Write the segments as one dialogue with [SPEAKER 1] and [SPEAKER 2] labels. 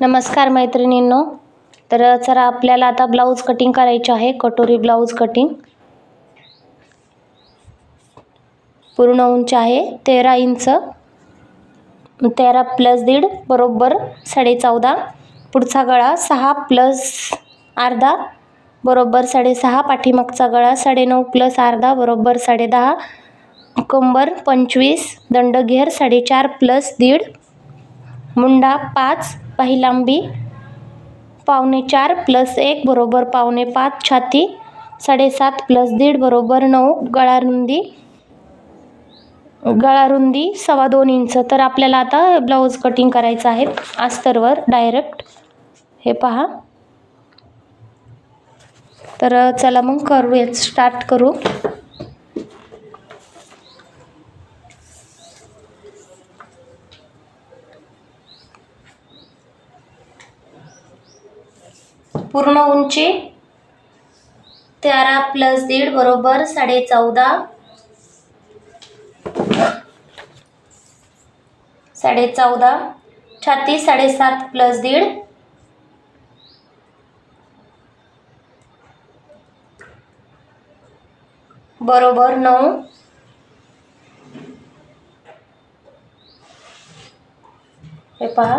[SPEAKER 1] नमस्कार मैत्रिणींनो. तर चला आपल्याला आता ब्लाऊज कटिंग करायचे आहे. कटोरी ब्लाऊज कटिंग. पूर्ण उंची आहे 13 इंच. 13 प्लस 1.5 बरोबर 14.5. पुढचा गळा 6 प्लस अर्धा बरोबर 6.5. पाठीमागचा गळा 9.5 प्लस अर्धा बरोबर 10.5. कंबर 25. दंडघेर 4.5 प्लस 1.5. मुंडा 5. पाही लांबी 4.25 प्लस 1 बरोबर 4.25. छाती 7.5 प्लस 1.5 बरोबर 9. गळा रुंदी 2.25 इंच. तर आपल्याला आता ब्लाऊज कटिंग करायचं आहे अस्तरवर डायरेक्ट. हे पहा. तर चला मग करूया, स्टार्ट करू. पूर्ण उंची 13 प्लस 1.5 बरोबर 14.5. 14.5. छाती 7.5 प्लस 1.5 बरोबर 9. हे पहा.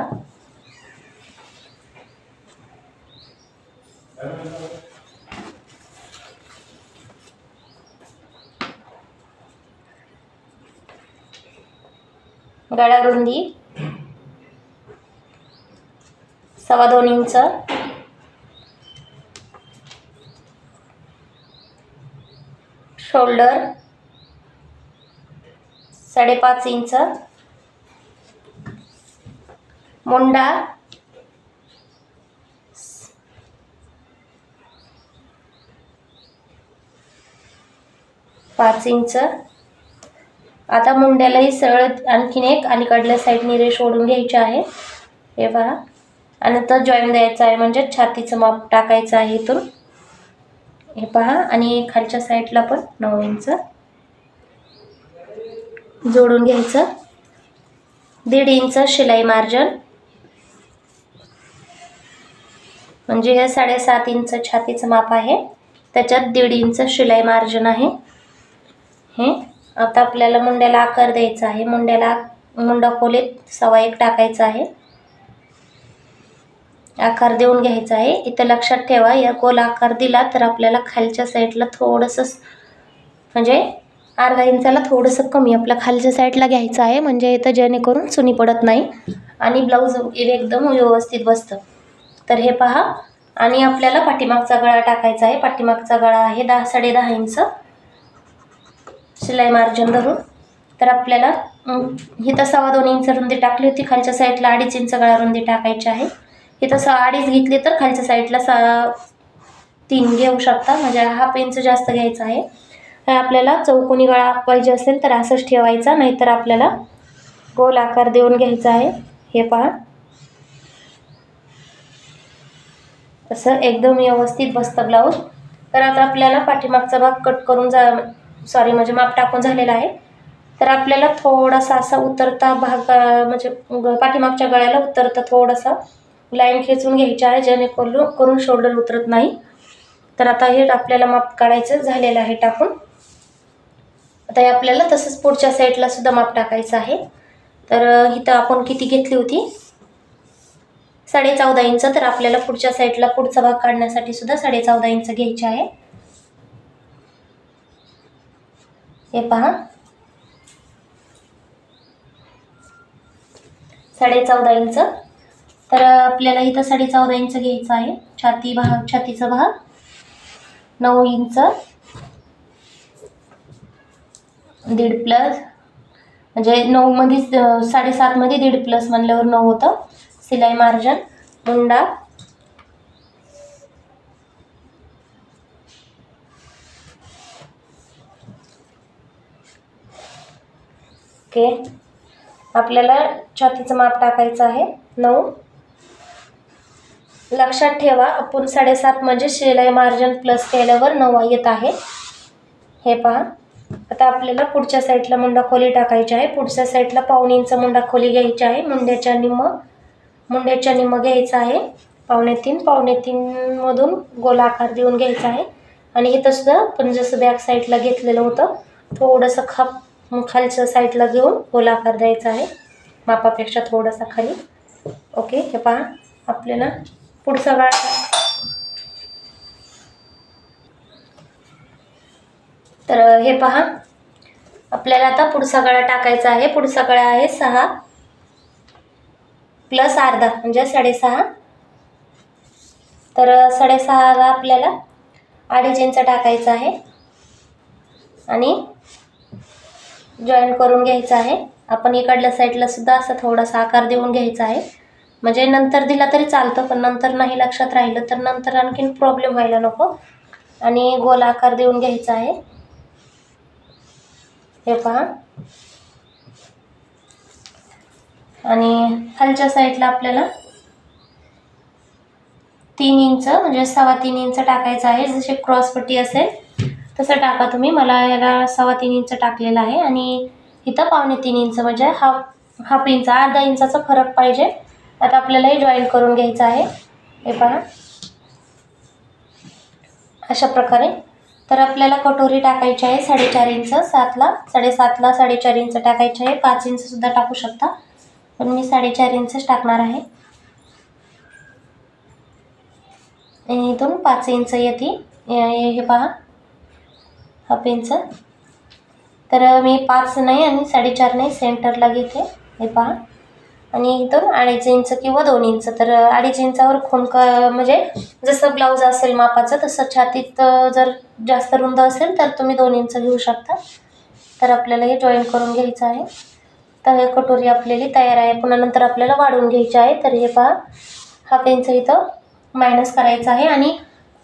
[SPEAKER 1] गळा रुंदी 2.25 inch. Shoulder 5.5 inch. Munda 5 inch. आता मुंड्यालाही सरळ आणखीन एक अलीकडल्या साईडने रेष ओढून घ्यायची आहे. हे पहा. आणि तर जॉईन द्यायचा आहे, म्हणजे छातीचं माप टाकायचं आहे इथून. हे पहा. आणि खालच्या साईडला पण 9 इंच जोडून घ्यायचं. 1.5 इंच शिलाई मार्जिन, म्हणजे हे 7.5 इंच छातीचं माप आहे, त्याच्यात 1.5 इंच शिलाई मार्जिन आहे. हे आता आपल्याला मुंड्याला आकार द्यायचा आहे. मुंडा खोलीत 1.25 टाकायचा आहे. आकार देऊन घ्यायचा आहे. इथं लक्षात ठेवा, या गोल आकार दिला तर आपल्याला खालच्या साईडला थोडंसं, म्हणजे अर्धा इंचाला थोडंसं कमी आपल्या खालच्या साईडला घ्यायचं आहे, म्हणजे इथं जेणेकरून सुनी पडत नाही आणि ब्लाऊज एकदम व्यवस्थित बसतं. तर हे पहा. आणि आपल्याला पाठीमागचा गळा टाकायचा आहे. पाठीमागचा गळा आहे 10-10.5 इंच शिलाई मार्जिन धरून. तर आपल्याला इथं 2.25 इंच रुंदी टाकली होती, खालच्या साईडला 2.5 इंच गळा रुंदी टाकायची आहे. इथं 2.5 घेतली तर खालच्या साईडला 3 घेऊ शकता, म्हणजे 1/2 इंच जास्त घ्यायचं आहे. आपल्याला चौकोनी गळा पाहिजे असेल तर असंच ठेवायचा, नाहीतर आपल्याला गोल आकार देऊन घ्यायचा आहे. हे पहा. असं एकदम व्यवस्थित बसतं ब्लाऊज. तर आता आपल्याला पाठीमागचा भाग कट करून म्हणजे माप टाकून झालेला आहे. तर आपल्याला थोडासा असा उतरता भाग, म्हणजे पाठीमागच्या गळ्याला उतरता थोडासा लाईन खेचून घ्यायची आहे, जेणेकरून शोल्डर उतरत नाही. तर आता हे आपल्याला माप काढायचं झालेलं आहे टाकून. आता हे आपल्याला तसंच पुढच्या साईडला सुद्धा माप टाकायचं आहे. तर इथं आपण किती घेतली होती? 14.5 इंच. तर आपल्याला पुढच्या साईडला पुढचा भाग काढण्यासाठी सुद्धा 14.5 इंच घ्यायचे आहे. हे पहा. 14.5 इंच. तर आपल्याला इथं 14.5 इंच घ्यायचं आहे. छातीचा भाग 9 इंच. 1.5 प्लस, म्हणजे 9 मध्ये 7.5 मध्ये 1.5 प्लस म्हणल्यावर 9 होतं. शिलाई मार्जिन. मुंडा 9. आपल्याला छातीचं माप टाकायचं आहे 9. लक्षात ठेवा, आपण 7.5 म्हणजे शिलाई मार्जिन प्लस केल्यावर 9 येत आहे. हे पहा. आता आपल्याला पुढच्या साईडला मुंडा खोली टाकायची आहे. पुढच्या साईडला 1/2 इंच मुंडा खोली घ्यायची आहे. मुंड्याच्या निम्म मुंड्याच्या निम्मं घ्यायचं आहे, 3.5 मधून गोलाकार देऊन घ्यायचा आहे. आणि इथं सुद्धा पण जसं बॅक साईडला घेतलेलं होतं थोडंसं खालच्या साईडला घेऊन गोलाकार द्यायचा आहे, मापापेक्षा थोडासा खाली. ओके, हे पहा आपल्याला पुढचा गळा. तर हे पहा आपल्याला आता पुढचा गळा टाकायचा आहे. पुढचा गळा आहे 6 + अर्धा म्हणजे 6.5. तर 6.5ला आपल्याला 2.5 इंच टाकायचं आहे आणि जॉईन करून घ्यायचं आहे. आपण इकडल्या साईडला सुद्धा असा थोडासा आकार देऊन घ्यायचा आहे, म्हणजे नंतर दिला तरी चालतं, पण नंतर नाही लक्षात राहिलं तर नंतर आणखीन प्रॉब्लेम व्हायला नको. आणि गोल आकार देऊन घ्यायचा आहे. हे पहा. आणि खालच्या साईडला आपल्याला 3 इंच म्हणजे 3.25 इंच टाकायचं आहे. जसे क्रॉसपट्टी असेल तसं टाका तुम्ही. मला याला 3.25 इंच टाकलेला आहे आणि इथं 3.25 इंच म्हणजे हाफ इंच, अर्धा इंचाचा फरक पाहिजे. आता आपल्याला हे जॉईन करून घ्यायचं आहे. हे पहा अशा प्रकारे. तर आपल्याला कटोरी टाकायची आहे 4.5 इंच. 7ला 4.5 इंच टाकायची आहे. 5 इंच सुद्धा टाकू शकता, पण मी 4.5 इंचच टाकणार आहे. आणि इथून 5 इंच येते. हे पहा हाफ इंच. तर मी 5 नाही आणि 4.5 नाही, सेंटरला घेते. हे पहा. आणि इथून 2.5 इंच किंवा 2 इंच. तर 2.5 इंचावर खूण म्हणजे जसं ब्लाऊज असेल मापाचं तसं छातीत जर जास्त रुंद असेल तर तुम्ही 2 इंच घेऊ शकता. तर आपल्याला हे जॉईन करून घ्यायचं आहे. तर हे कटोरी आपल्याला तयार आहे. पुन्हा नंतर आपल्याला वाढवून घ्यायची आहे. तर हे पहा हाफ इंच इथं मायनस करायचं आहे. आणि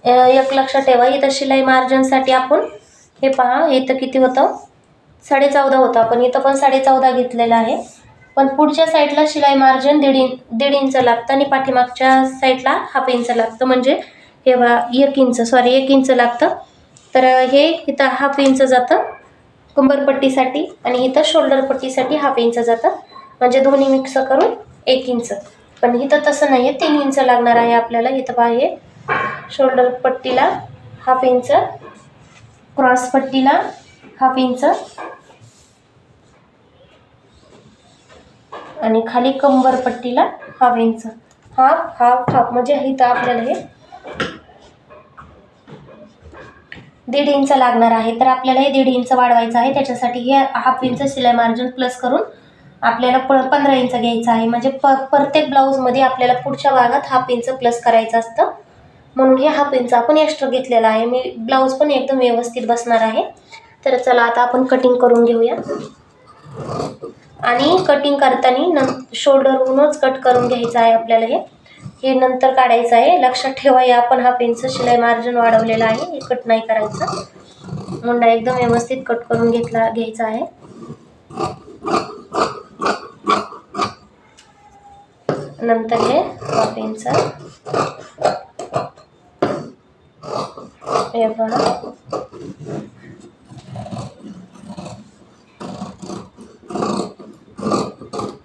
[SPEAKER 1] एक लक्षात ठेवा, इथं शिलाई मार्जिनसाठी आपण हे पहा इथं किती होतं, 14.5 होतं, पण इथं पण 14.5 घेतलेलं आहे. पण पुढच्या साईडला शिलाई मार्जिन 1.5 इंच लागतं आणि पाठीमागच्या साईडला हाफ इंच लागतं, म्हणजे हे बा 1 इंच लागतं. तर हे इथं हाफ इंच जातं कंबरपट्टीसाठी आणि इथं शोल्डर पट्टीसाठी हाफ इंच जातं, म्हणजे दोन्ही मिक्स करून 1 इंच. पण इथं तसं नाही आहे, 3 इंच लागणार आहे आपल्याला. इथं पहा हे शोल्डर पट्टीला हाफ इंच, क्रॉस पट्टीला हाफ इंच आणि खाली कंबर पट्टीला हाफ इंच. हाफ म्हणजे इथं आपल्याला हे 1.5 इंच लागणार आहे. तर आपल्याला हे 1.5 इंच वाढवायचं आहे. त्याच्यासाठी हे हाफ इंच शिलाई मार्जिन प्लस करून आपल्याला 15 इंच घ्यायचं आहे. म्हणजे प्रत्येक ब्लाऊजमध्ये आपल्याला पुढच्या भागात हाफ इंच प्लस करायचं असतं, म्हणून हे हाफ इंच आपण एक्स्ट्रा घेतलेला आहे. मी ब्लाऊज पण एकदम व्यवस्थित बसणार आहे. तर चला आता आपण कटिंग करून घेऊया. आणि कटिंग करताना शोल्डरहूनच कट करून घ्यायचं आहे आपल्याला. हे नंतर काढायचं आहे. लक्षात ठेवा, या आपण हाफ इंच शिलाई मार्जिन वाढवलेलं आहे, हे कट नाही करायचं. मुंडा एकदम व्यवस्थित कट करून घ्यायचा आहे. नंतर हे हाफ इंच हे बघा.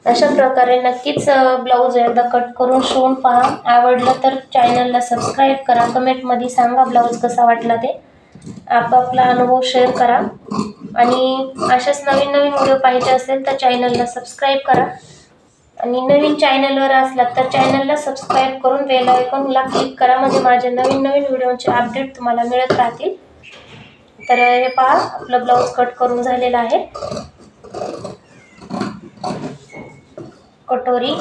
[SPEAKER 1] अशा प्रकारे नक्कीच ब्लाऊज एकदा कट करून शिवून पहा. आवडलं तर चॅनलला सबस्क्राईब करा. कमेंटमध्ये सांगा ब्लाऊज कसा वाटला ते. आपापला अनुभव शेअर करा. आणि अशाच नवीन व्हिडिओ पाहिजे असेल तर चॅनलला सबस्क्राईब करा. आणि नवीन चॅनलवर असलात तर चॅनलला सबस्क्राईब करून बेल आयकॉनला क्लिक करा, म्हणजे माझे नवीन व्हिडिओचे अपडेट तुम्हाला मिळत राहतील. तर हे पहा आपलं ब्लाऊज कट करून झालेला आहे. कटोरी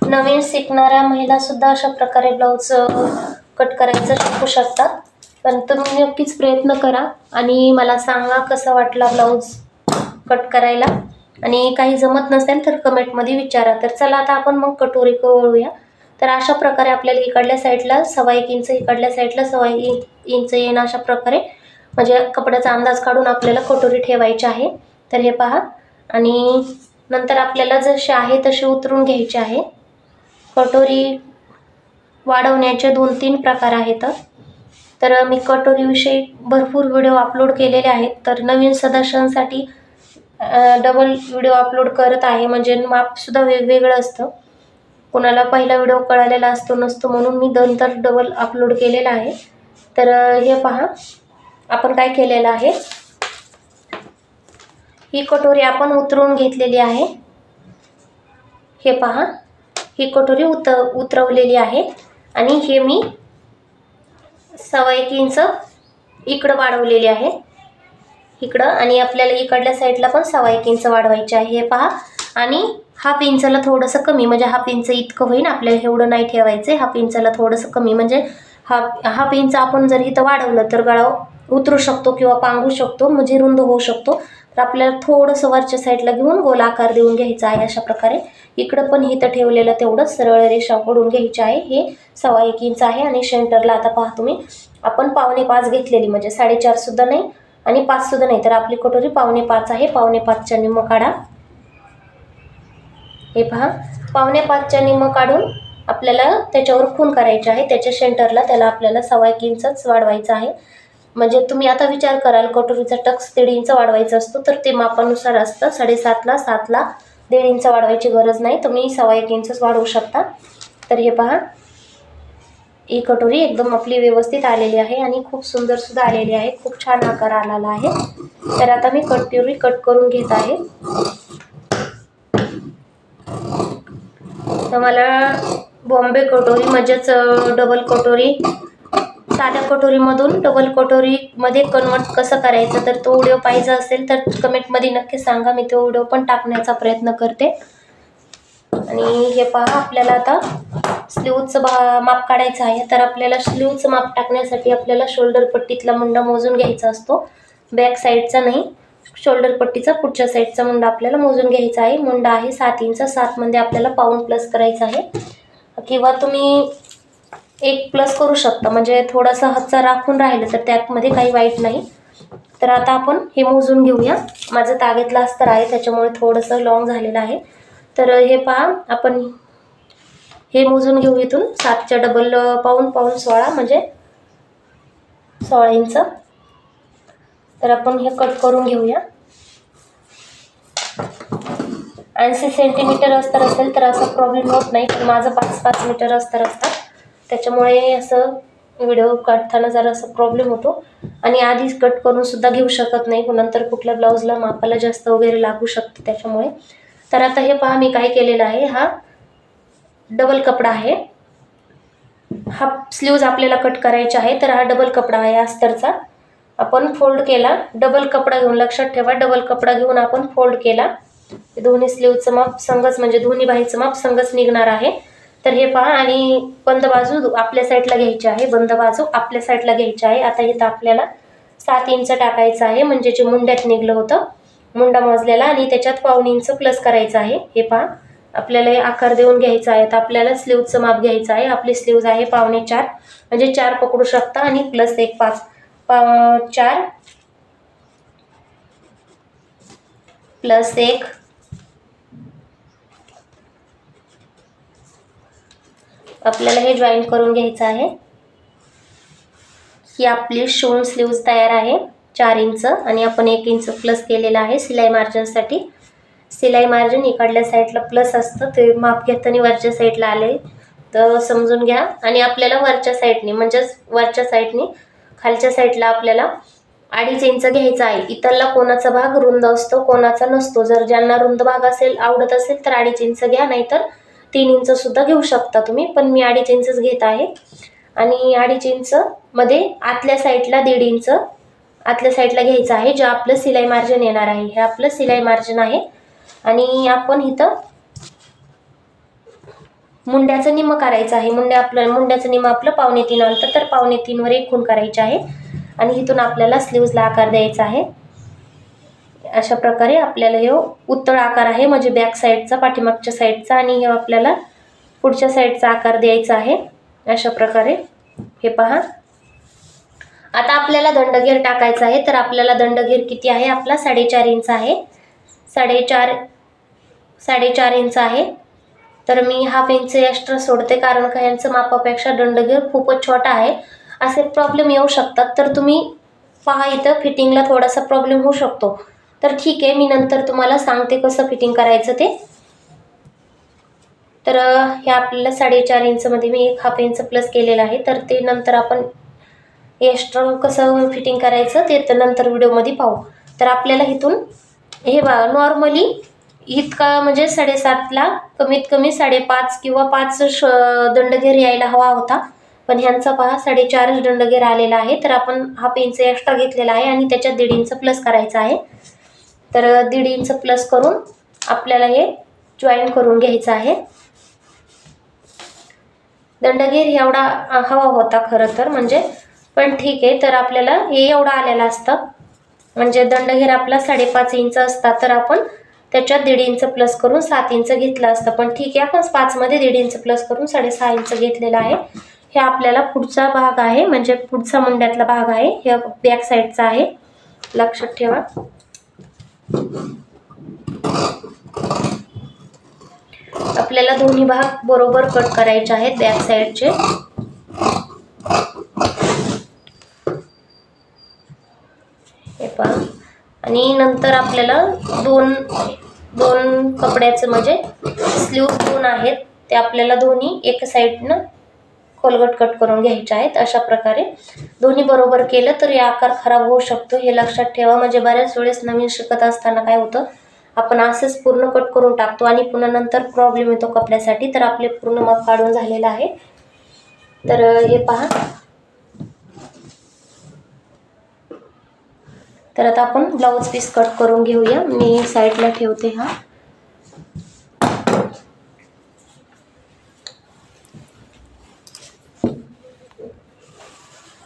[SPEAKER 1] नवीन शिकणाऱ्या महिला सुद्धा अशा प्रकारे ब्लाऊज कट करायचं शिकू शकतात. पण तुम्ही नक्कीच प्रयत्न करा आणि मला सांगा कसा वाटला ब्लाऊज कट करायला. आणि काही जमत नसेल तर कमेंटमध्ये विचारा. तर चला आता आपण मग कटोरी वळूया. तर अशा प्रकारे आपल्याला इकडल्या साईडला 1.25 इंच, इकडल्या साईडला 1.25 इंच येणं, अशा प्रकारे म्हणजे कपड्याचा अंदाज काढून आपल्याला कटोरी ठेवायची आहे. तर हे पहा. आणि नंतर आपल्याला जशी आहे तशी उतरून घ्यायची आहे. कटोरी वाढवण्याचे 2-3 प्रकार आहेत. तर मी कटोरीविषयी भरपूर व्हिडिओ अपलोड केलेले आहेत. तर नवीन सदस्यांसाठी डबल व्हिडिओ अपलोड करत आहे, म्हणजे मापसुद्धा वेगवेगळं असतं. कोणाला पहिला व्हिडिओ कळालेला असतो नसतो, म्हणून मी नंतर डबल अपलोड केलेला आहे. तर हे पहा, आपण काय केलेलं आहे, ही कटोरी आपण उतरवून घेतलेली आहे. हे पहा, ही कटोरी उतरवलेली आहे आणि हे मी 1.25 इंच इकडं वाढवलेली आहे, इकडं, आणि आपल्याला इकडल्या साईडला पण 1.25 इंच वाढवायचे आहे. हे पहा, आणि 1/2 इंचला थोडंसं कमी, म्हणजे 1/2 इंच इतकं होईल आपल्याला, एवढं नाही ठेवायचं. 1/2 इंचला थोडंसं कमी, म्हणजे 1/2 इंच आपण जर इथं वाढवलं तर गळा उतरू शकतो किंवा पांगू शकतो, म्हणजे रुंद होऊ शकतो. तर आपल्याला थोडंसं वरच्या साईडला घेऊन गोल आकार देऊन घ्यायचा आहे. अशा प्रकारे इकडं पण इथं ठेवलेलं तेवढंच सरळ रेषा ओढून घ्यायची आहे. हे 1.25 इंच आहे आणि सेंटरला आता पहा तुम्ही, आपण 4.25 घेतलेली, म्हणजे 4.5 सुद्धा नाही आणि 5 सुद्धा नाही, तर आपली कटोरी 4.25 आहे. 4.25च्या निम्म काढा. हे पहा, 4.25च्या निम्म काढून आपल्याला त्याच्यावर खूण करायची आहे. त्याच्या सेंटरला त्याला आपल्याला 1.25 इंचच वाढवायचं आहे. म्हणजे तुम्ही आता विचार कराल, कटोरीचा टक्स 1.5 इंच वाढवायचा असतो, तर ते मापानुसार असतं. 7.5ला 7ला 1.5 इंच वाढवायची गरज नाही, तुम्ही 1.25 इंचच वाढवू शकता. तर हे पहा, ही कटोरी एकदम आपली व्यवस्थित आलेली आहे आणि खूप सुंदर सुद्धा आलेली आहे. खूप छान आकार आलेला आहे. तर आता मी कटोरी कट करून घेत आहे. तर मला बॉम्बे कटोरी म्हणजेच डबल कटोरी, साध्या कटोरीमधून डबल कटोरीमध्ये कन्वर्ट कसं करायचं, तर तो व्हिडिओ पाहिजे असेल तर कमेंटमध्ये नक्की सांगा, मी तो व्हिडिओ पण टाकण्याचा प्रयत्न करते. आणि हे पहा, आपल्याला आता स्लीवचं माप काढायचं आहे. तर आपल्याला स्लीवचं माप टाकण्यासाठी आपल्याला शोल्डर पट्टीतला मुंडा मोजून घ्यायचा असतो, बॅक साईडचा नाही, शोल्डर पट्टीचा पुढच्या साईडचा मुंडा आपल्याला मोजून घ्यायचा आहे. मुंडा आहे 7 इंच, 7 मध्ये आपल्याला पाऊण प्लस करायचं आहे, किंवा तुम्ही 1 प्लस करू शकता, म्हणजे थोडासा हातचा राखून राहिलं तर त्यामध्ये काही वाईट नाही. तर आता आपण हे मोजून घेऊया. माझं तागेतलं अस्तर आहे, त्याच्यामुळे थोडंसं लॉंग झालेलं आहे. तर हे पहा, आपण हे मोजून घेऊ इथून 7च्या डबल पाऊण 16, म्हणजे 16 इंच. तर आपण हे कट करून घेऊया. 80 सेंटीमीटर अस्तर असेल तर असा प्रॉब्लेम होत नाही, पण माझं 5-5 मीटर अस्तर असतात, त्याच्यामुळे असं व्हिडिओ काढताना जरा असा प्रॉब्लेम होतो. आणि आधीच कट करून सुद्धा घेऊ शकत नाही, नंतर कुठल्या ब्लाऊजला मापाला जास्त वगैरे लागू शकते त्याच्यामुळे. तर आता हे पहा, मी काय केलेलं आहे, हा डबल कपडा आहे, हा स्लीव्ज आपल्याला कट करायचा आहे. तर हा डबल कपडा आहे अस्तरचा, आपण फोल्ड केला. डबल कपडा घेऊन, लक्षात ठेवा, डबल कपडा घेऊन आपण फोल्ड केला. दोन्ही स्लीवचं माप संगच, म्हणजे दोन्ही बाहीचं माप संगच निघणार आहे. तर हे पहा, आणि बंद बाजू आपल्या साईडला घ्यायची आहे, बंद बाजू आपल्या साईडला घ्यायची आहे. आता इथं आपल्याला 7 इंच टाकायचं आहे, म्हणजे जे मुंड्यात निघलं होतं, मुंडा मोजलेला, आणि त्याच्यात पाऊण इंच प्लस करायचं आहे. हे पहा, आपल्याला आकार देऊन घ्यायचा आहे. तर आपल्याला स्लीवचं माप घ्यायचं आहे. आपली स्लीव्ज आहे 4.25, म्हणजे 4 पकडू शकता, आणि प्लस 1 5, 4 प्लस 1 आपल्याला हे जॉईन करून घ्यायचं आहे. ही आपली शिवून स्लीव्ज तयार आहे 4 इंच, आणि आपण 1 इंच प्लस केलेला आहे सिलाई मार्जिनसाठी. सिलाई मार्जिन इकडल्या साईडला प्लस असतं, ते माप घेताना वरच्या साईडला आले तर समजून घ्या. आणि आपल्याला वरच्या साईडने, म्हणजेच वरच्या साईडने खालच्या साईडला आपल्याला 2.5 इंच घ्यायचा आहे. इतरला कोणाचा भाग रुंद असतो, कोणाचा नसतो. जर ज्यांना रुंद भाग असेल, आवडत असेल तर 2.5 इंच घ्या, नाहीतर 3 इंच सुद्धा घेऊ शकता तुम्ही, पण मी 2.5 इंचच घेत आहे. आणि 2.5 इंच मध्ये आतल्या साईडला 1.5 इंच आतल्या साईडला घ्यायचं आहे, जे आपलं सिलाई मार्जिन येणार आहे. हे आपलं सिलाई मार्जिन आहे. आणि आपण इथं मुंड्याचं निम्म करायचं आहे. मुंड्याचं निम्म आपलं 2.25 अंतर, तर 2.25 वर 1 खूण करायची आहे, आणि इथून आपल्याला स्लीव्जला आकार द्यायचा आहे. अशा प्रकारे आपल्याला हे उत्तळ आकार आहे, म्हणजे बॅक साईडचा, पाठीमागच्या साईडचा, आणि हे आपल्याला पुढच्या साईडचा आकार द्यायचा आहे. अशा प्रकारे हे पहा. आता आपल्याला दंडघेर टाकायचा आहे. तर आपल्याला दंडघेर किती आहे, आपला 4.5 इंच आहे. 4.5 इंच आहे. तर मी 1/2 इंच एक्स्ट्रा सोडते, कारण का यांचं मापापेक्षा दंडघेर खूपच छोटा आहे. असे प्रॉब्लेम येऊ शकतात, तर तुम्ही पहा, इथं फिटिंगला थोडासा प्रॉब्लेम होऊ शकतो. तर ठीक आहे, मी नंतर तुम्हाला सांगते कसं फिटिंग करायचं ते. तर हे आपल्याला 4.5 इंचमध्ये मी 1/2 इंच प्लस केलेलं आहे. तर ते नंतर आपण एक्स्ट्रा कसं फिटिंग करायचं ते तर नंतर व्हिडिओमध्ये पाहू. तर आपल्याला इथून हे बघा, नॉर्मली इतका म्हणजे 7.5ला कमीत कमी 5.5 किंवा 5 दंडघेर यायला हवा होता, पण ह्यांचा पहा 4.5 दंडघेर आलेला आहे. तर आपण 1/2 इंच एक्स्ट्रा घेतलेला आहे आणि त्याच्यात 1.5 इंच प्लस करायचं आहे. तर 1.5 इंच प्लस करून आपल्याला हे जॉईन करून घ्यायचं आहे. दंडघेर एवढा हवा होता खरं तर, म्हणजे पण ठीक आहे. तर आपल्याला हे एवढं आलेलं असतं, म्हणजे दंडघेर आपला 5.5 इंच असतात, तर आपण त्याच्यात 1.5 इंच प्लस करून 7 इंच घेतलं असतं. पण ठीक आहे, आपण 5 मध्ये 1.5 इंच प्लस करून 6.5 इंच घेतलेला आहे. हे आपल्याला पुढचा भाग आहे, म्हणजे पुढचा मुंड्यातला भाग आहे, हे बॅक साईडचा आहे, लक्षात ठेवा. आपल्याला दोन्ही भाग बरोबर कट करायचे आहेत बॅक साईडचे. हे पहा, आणि नंतर आपल्याला दोन कपड्याचं म्हणजे स्लीव 2 आहेत, ते आपल्याला दोन्ही एक साईडनं खोलगट कट करून घ्यायचे आहेत. अशा प्रकारे दोन्ही बरोबर केलं तर हे आकार खराब होऊ शकतो, हे लक्षात ठेवा. म्हणजे बऱ्याच वेळेस नवीन शिकत असताना काय होतं, आपण असंच पूर्ण कट करून टाकतो आणि पुन्हा नंतर प्रॉब्लेम येतो कपड्यासाठी. तर आपले पूर्ण माप काढून झालेलं आहे. तर हे पहा, तर आता आपण ब्लाऊज पीस कट करून घेऊया. मी साईडला ठेवते. हा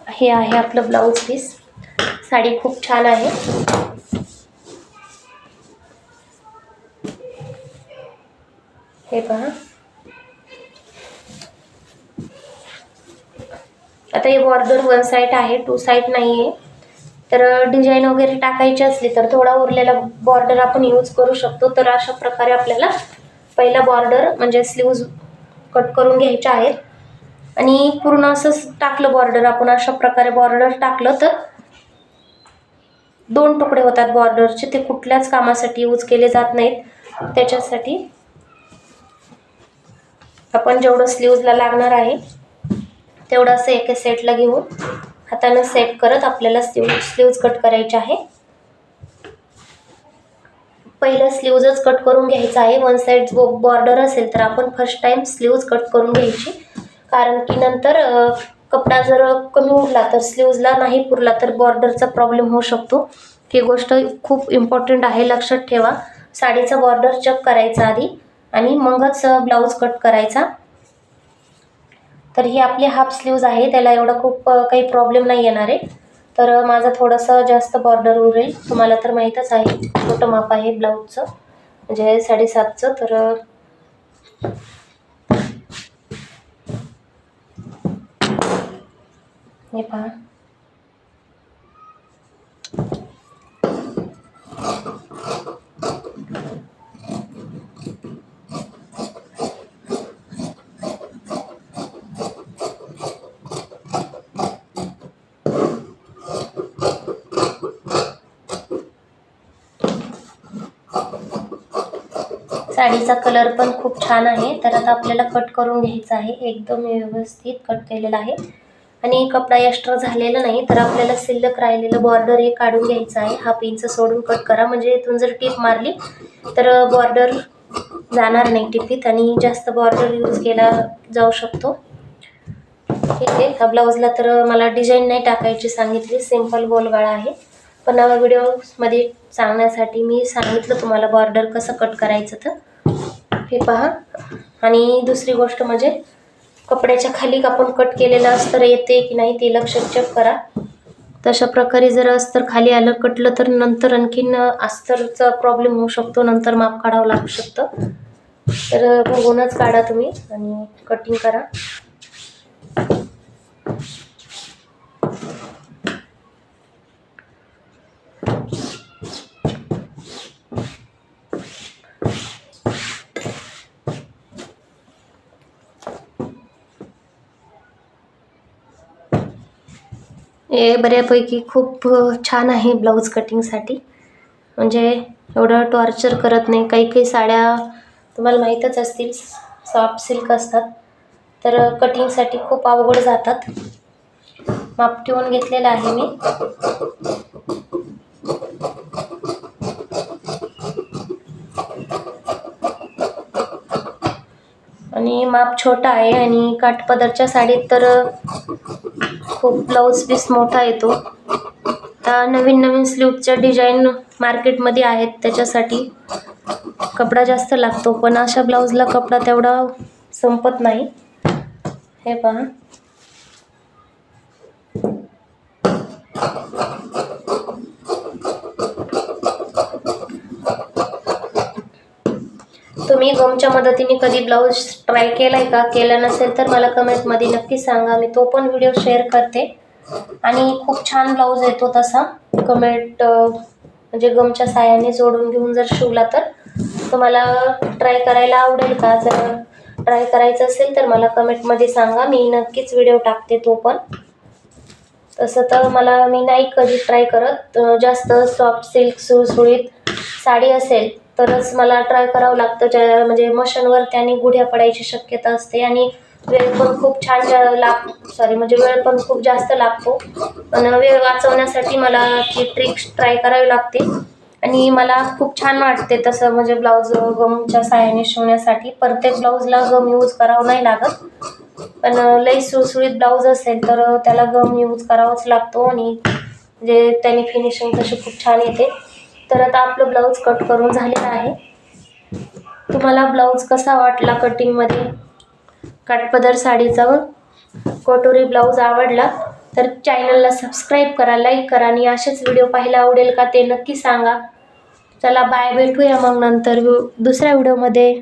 [SPEAKER 1] हे आहे आपलं ब्लाऊज पीस. साडी खूप छान आहे. हे पहा, आता हे बॉर्डर 1 साईड आहे, 2 साईड नाही आहे. तर डिझाईन वगैरे टाकायची असली तर थोडा उरलेला बॉर्डर आपण यूज करू शकतो. तर अशा प्रकारे आपल्याला पहिला बॉर्डर म्हणजे स्लीव्ज कट करून घ्यायचे आहेत. आणि पूर्ण असंच टाकलं बॉर्डर आपण, अशा प्रकारे बॉर्डर टाकलं तर 2 तुकडे होतात बॉर्डरचे, ते कुठल्याच कामासाठी यूज केले जात नाहीत. त्याच्यासाठी आपण जेवढं स्लीव्जला लागणार आहे तेवढं असं एका सेटला घेऊन हाताने सेट करत आपल्याला स्लीव्ज कट करायचे आहे. पहिलं स्लीव्जच कट करून घ्यायचं आहे. 1 साईड बॉर्डर असेल तर आपण फर्स्ट टाइम स्लीव्ज कट करून घ्यायची, कारण की नंतर कपडा जर कमी उरला तर स्लीव्जला नाही पुरला तर बॉर्डरचा प्रॉब्लेम होऊ शकतो. ही गोष्ट खूप इम्पॉर्टंट आहे, लक्षात ठेवा. साडीचा बॉर्डर चेक करायचा आधी आणि मगच ब्लाऊज कट करायचा. तर ही आपली हाफ स्लीव्ज आहे, त्याला एवढा खूप काही प्रॉब्लेम नाही येणार आहे. तर माझा थोडंसं जास्त बॉर्डर उरेल, तुम्हाला तर माहीतच आहे छोटं माप आहे ब्लाऊजचं, म्हणजे 7.5चं. तर हे पहा, साडीचा कलर पण खूप छान आहे. तर आता आपल्याला कट करून घ्यायचं आहे, एकदम व्यवस्थित कट केलेला आहे आणि कपडा एक्स्ट्रा झालेला नाही. तर आपल्याला शिल्लक राहिलेलं बॉर्डर हे काढून घ्यायचं आहे. 1/2 इंच सोडून कट करा, म्हणजे इथून जर टीप मारली तर बॉर्डर जाणार नाही टिपीत आणि जास्त बॉर्डर यूज केला जाऊ शकतो. ठीक आहे, ह्या ब्लाऊजला तर मला डिझाईन नाही टाकायची सांगितली, सिंपल गोलगळा आहे. पण व्हिडिओमध्ये सांगण्यासाठी मी सांगितलं तुम्हाला बॉर्डर कसं कट करायचं. तर हे पहा, आणि दुसरी गोष्ट म्हणजे कपड्याच्या खाली आपण कट केलेलं अस्तर येते की नाही ते लक्षात चेक करा. तशा प्रकारे जर अस्तर खाली आलं कटलं तर नंतर आणखीन अस्तरचा प्रॉब्लेम होऊ शकतो, नंतर माप काढावं लागू शकतं. तर बघूनच काढा तुम्ही आणि कटिंग करा. हे बऱ्यापैकी खूप छान आहे ब्लाऊज कटिंगसाठी. म्हणजे एवढं टॉर्चर करत नाही. काही काही साड्या तुम्हाला माहीतच असतील सॉफ्ट सिल्क असतात, तर कटिंगसाठी खूप अवघड जातात. माप ठेवून घेतलेलं आहे मी. आणि माप छोटा आहे आणि काठपदरच्या साडीत तर खूप ब्लाऊज पीस मोठा येतो. आता नवीन नवीन स्लीवच्या डिझाईन मार्केटमध्ये आहेत, त्याच्यासाठी कपडा जास्त लागतो, पण अशा ब्लाऊजला कपडा तेवढा संपत नाही. हे पहा, तुम्ही गमच्या मदतीने कधी ब्लाऊज ट्राय केलाय का? केला नसेल तर मला कमेंटमध्ये नक्की सांगा, मी तो पण व्हिडिओ शेअर करते. आणि खूप छान ब्लाऊज येतो तसा. म्हणजे गमच्या साह्याने जोडून घेऊन जर शिवला तर तुम्हाला ट्राय करायला आवडेल का? जर ट्राय करायचं असेल तर मला कमेंटमध्ये सांगा, मी नक्कीच व्हिडिओ टाकते तो पण. तसं तर मी नाही कधी ट्राय करत. जास्त सॉफ्ट सिल्क सुळसुळीत साडी असेल तरच मला ट्राय करावं लागतं. म्हणजे मशीनवर त्याने गुढ्या पडायची शक्यता असते आणि वेळ पण खूप छान म्हणजे वेळ पण खूप जास्त लागतो. पण वेळ वाचवण्यासाठी मला ती ट्रिक्स ट्राय करावी लागते आणि मला खूप छान वाटते तसं. म्हणजे ब्लाऊज गमच्या साह्याने शिवण्यासाठी प्रत्येक ब्लाऊजला गम यूज करावं नाही लागत, पण लई सुळसुळीत ब्लाऊज असेल तर त्याला गम यूज करावाच लागतो आणि म्हणजे त्याने फिनिशिंग तशी खूप छान येते. तर आता आपलं ब्लाऊज कट करून झालेलं आहे. तुम्हाला ब्लाऊज कसा वाटला कटिंगमध्ये? काठपदर साडीचा कटोरी ब्लाऊज आवडला तर चॅनलला सबस्क्राईब करा, लाईक करा आणि असेच व्हिडिओ पाहायला आवडेल का ते नक्की सांगा. चला बाय, भेटूया मग नंतर दुसऱ्या व्हिडिओमध्ये.